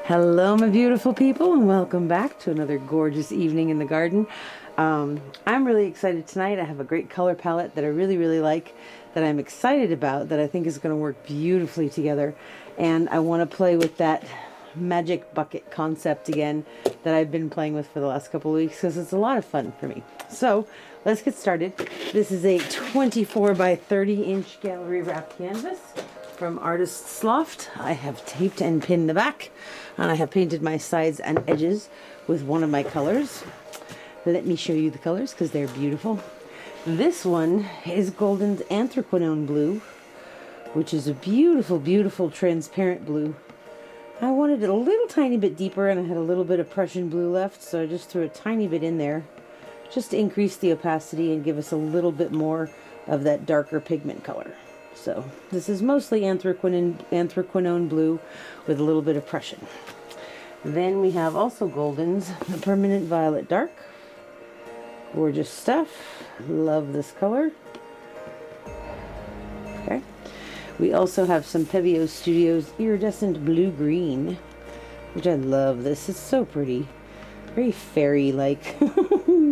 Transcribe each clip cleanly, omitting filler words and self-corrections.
Hello, my beautiful people, and welcome back to another gorgeous evening in the garden. I'm really excited tonight. I have a great color palette that I really like, that I'm excited about, that I think is going to work beautifully together. And I want to play with that magic bucket concept again that I've been playing with for the last couple of weeks because it's a lot of fun for me. So let's get started. This is a 24 by 30 inch gallery wrap canvas from Artists Loft. I have taped and pinned the back, and I have painted my sides and edges with one of my colors. Let me show you the colors because they're beautiful. This one is Golden's Anthraquinone Blue, which is a beautiful transparent blue. I wanted it a little tiny bit deeper, and I had a little bit of Prussian blue left, so I just threw a tiny bit in there just to increase the opacity and give us a little bit more of that darker pigment color. So this is mostly Anthraquinone Blue with a little bit of Prussian. Then we have also Golden's the Permanent Violet Dark. Gorgeous stuff. Love this color. Okay. We also have some Pebeo Studios Iridescent Blue Green, which I love this. It's so pretty. Very fairy-like.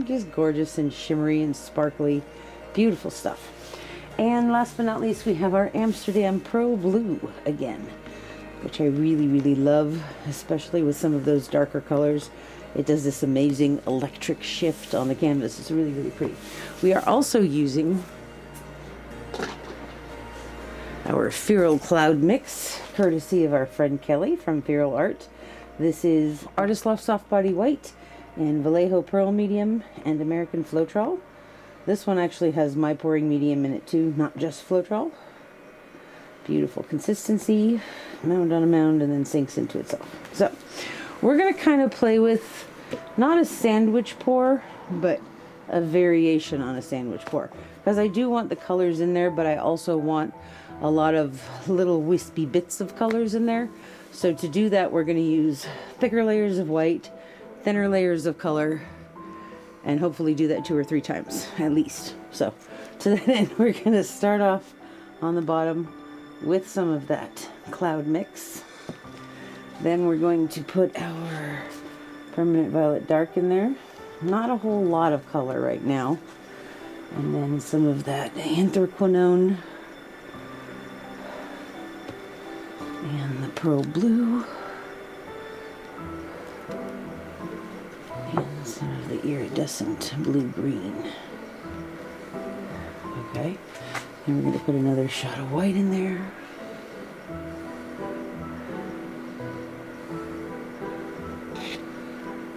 Just gorgeous and shimmery and sparkly. Beautiful stuff. And last but not least, we have our Amsterdam Pro Blue again, which I really love, especially with some of those darker colors. It does this amazing electric shift on the canvas. It's really pretty. We are also using our Ethereal Cloud Mix, courtesy of our friend Kelly from Ethereal Art. This is Artists Loft Soft Body White and Vallejo Pearl Medium and American Floetrol. This one actually has my pouring medium in it too, not just Floetrol. Beautiful consistency, mound on a mound, and then sinks into itself. So we're going to kind of play with not a sandwich pour, but a variation on a sandwich pour. Because I do want the colors in there, but I also want a lot of little wispy bits of colors in there. So to do that, we're going to use thicker layers of white, thinner layers of color, and hopefully do that 2 or 3 times at least. So to that end, we're going to start off on the bottom with some of that cloud mix. Then we're going to put our Permanent Violet Dark in there. Not a whole lot of color right now. And then some of that Anthraquinone and the Pearl Blue. And some of the Iridescent Blue Green. Okay. And we're going to put another shot of white in there.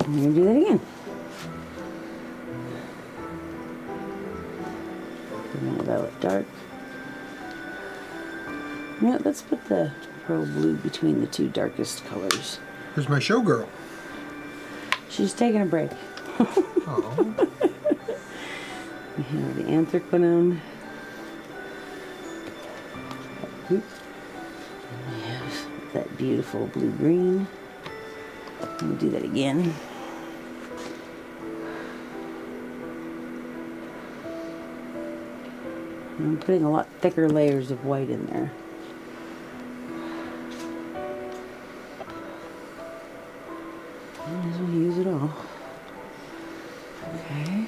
And we're going to do that again. Permanent Violet Dark. Now let's put the Pearl Blue between the 2 darkest colors. Where's my showgirl? She's taking a break. Oh. We have the Anthraquinone. And we have that beautiful blue green. We'll do that again. And I'm putting a lot thicker layers of white in there. Might as well use it all. Okay.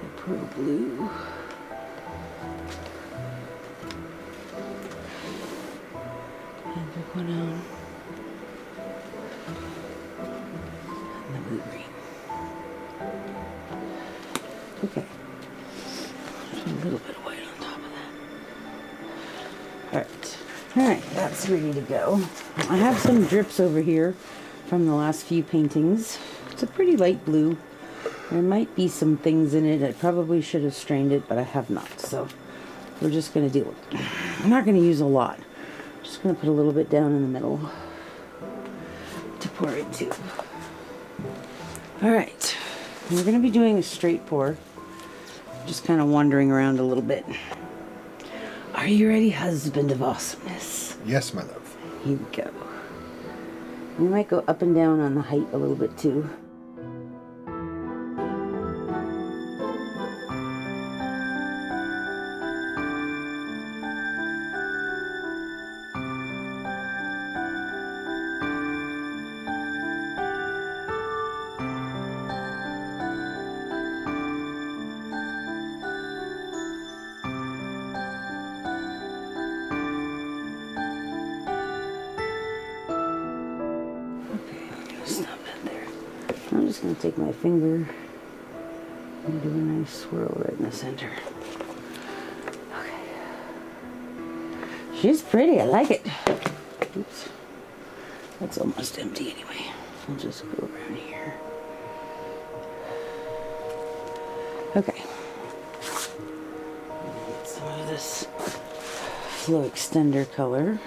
The Pearl Blue. Anthraquinone. And the blue green. Okay. Just a little bit of white on top of that. Alright, that's ready to go. I have some drips over here from the last few paintings. It's a pretty light blue. There might be some things in it. I probably should have strained it, but I have not. So we're just going to deal with it. I'm not going to use a lot. I'm just going to put a little bit down in the middle to pour into. Alright, we're going to be doing a straight pour. Just kind of wandering around a little bit. Are you ready, husband of awesomeness? Yes, my love. Here we go. We might go up and down on the height a little bit too. I'm just going to take my finger and do a nice swirl right in the center. Okay. She's pretty. I like it. Oops. That's almost empty anyway. I'll just go around here. Okay. Get some of this Flow Extender color.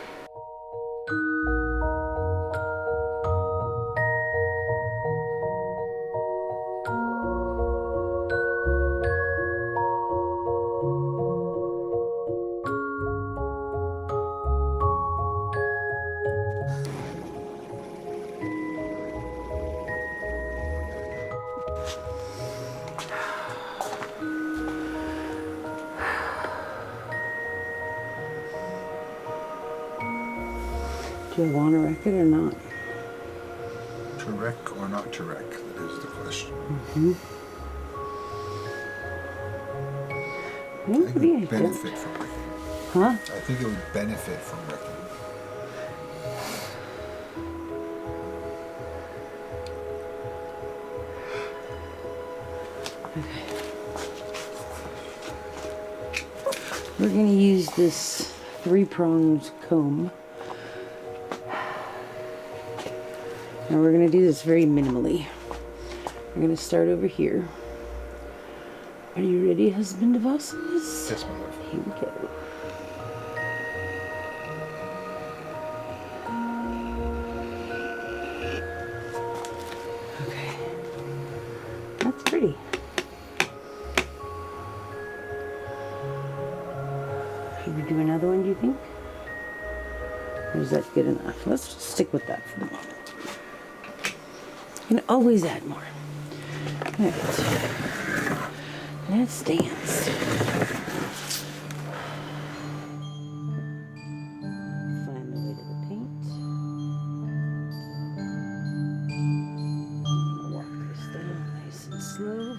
Do you want to wreck it or not? To wreck or not to wreck? That is the question. I I think it think would benefit from wrecking. Huh? I think it would benefit from wrecking. Okay. We're going to use this 3-pronged comb. And we're going to do this very minimally. We're going to start over here. Are you ready, husband of awesomeness? Yes, my love. Here we go. Okay. That's pretty. Should we do another one, do you think? Or is that good enough? Let's just stick with that for the moment. You can always add more. All right. Let's dance. Find the way to the paint. Walk this down nice and slow.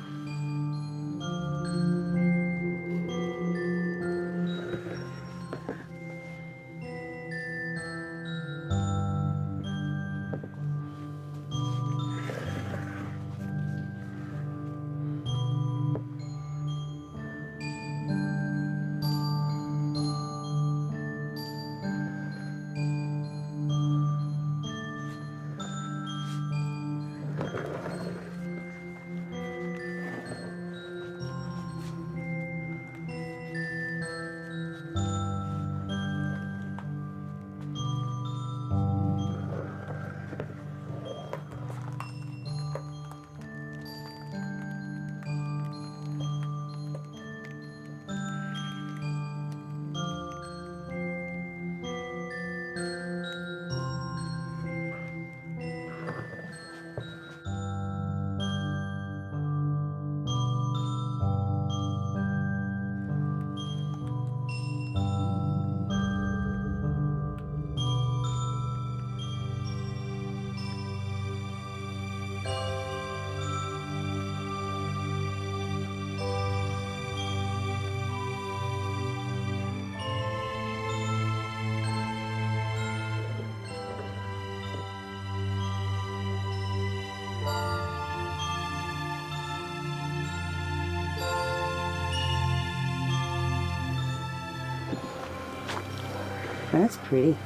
That's pretty.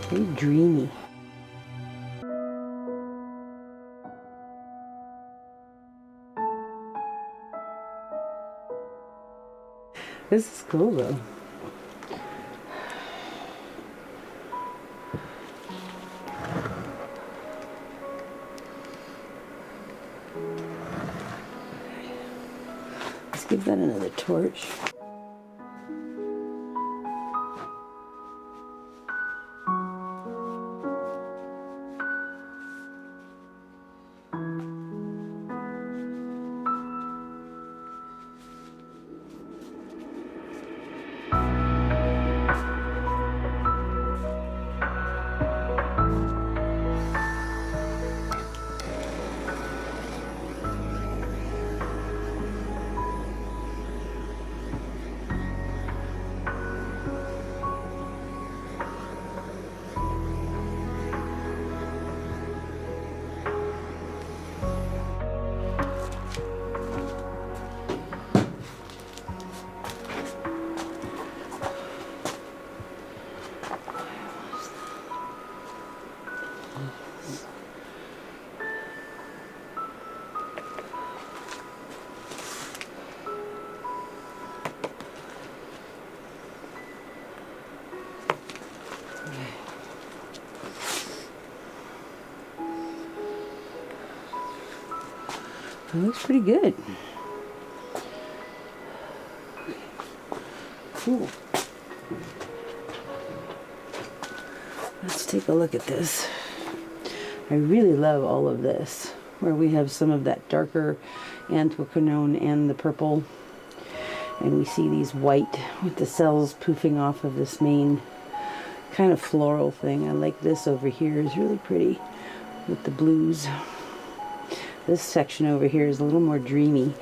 Very dreamy. This is cool though. Let's give that another torch. It looks pretty good. Cool. Let's take a look at this. I really love all of this, where we have some of that darker anthraquinone and the purple, and we see these white with the cells poofing off of this main kind of floral thing. I like this over here, is really pretty with the blues. This section over here is a little more dreamy.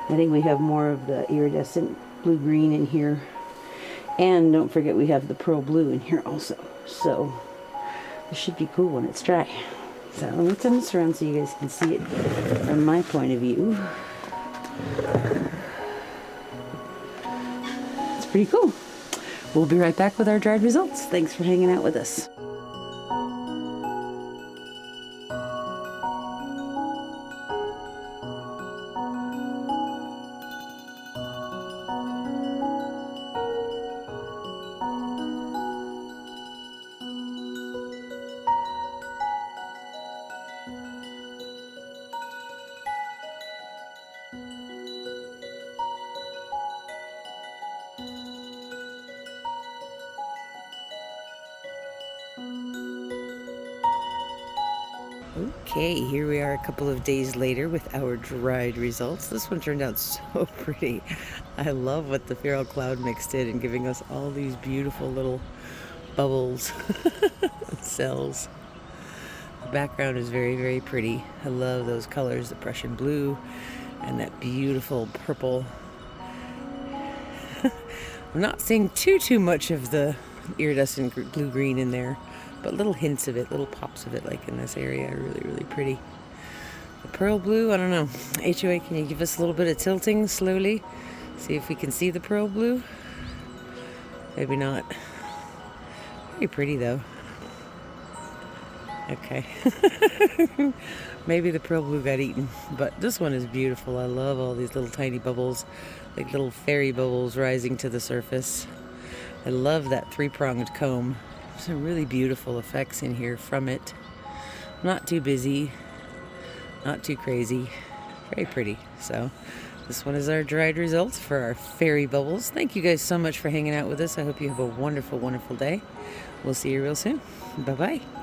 I think we have more of the iridescent blue green in here. And don't forget we have the pearl blue in here also. So this should be cool when it's dry. So let me turn this around so you guys can see it from my point of view. It's pretty cool. We'll be right back with our dried results. Thanks for hanging out with us. Okay, here we are a couple of days later with our dried results. This one turned out so pretty. I love what the Feral Cloud mix did in giving us all these beautiful little bubbles and cells. The background is very, very pretty. I love those colors, the Prussian blue and that beautiful purple. I'm not seeing too much of the iridescent blue green in there, but little hints of it, little pops of it, like in this area, are really, really pretty. The pearl blue, I don't know. HOA, can you give us a little bit of tilting slowly? See if we can see the pearl blue? Maybe not. Pretty pretty though. Okay. Maybe the pearl blue got eaten, but this one is beautiful. I love all these little tiny bubbles, like little fairy bubbles rising to the surface. I love that three-pronged comb. Some really beautiful effects in here from it. Not too busy, not too crazy, very pretty. So this one is our dried results for our fairy bubbles. Thank you guys so much for hanging out with us. I hope you have a wonderful, wonderful day. We'll see you real soon. Bye-bye.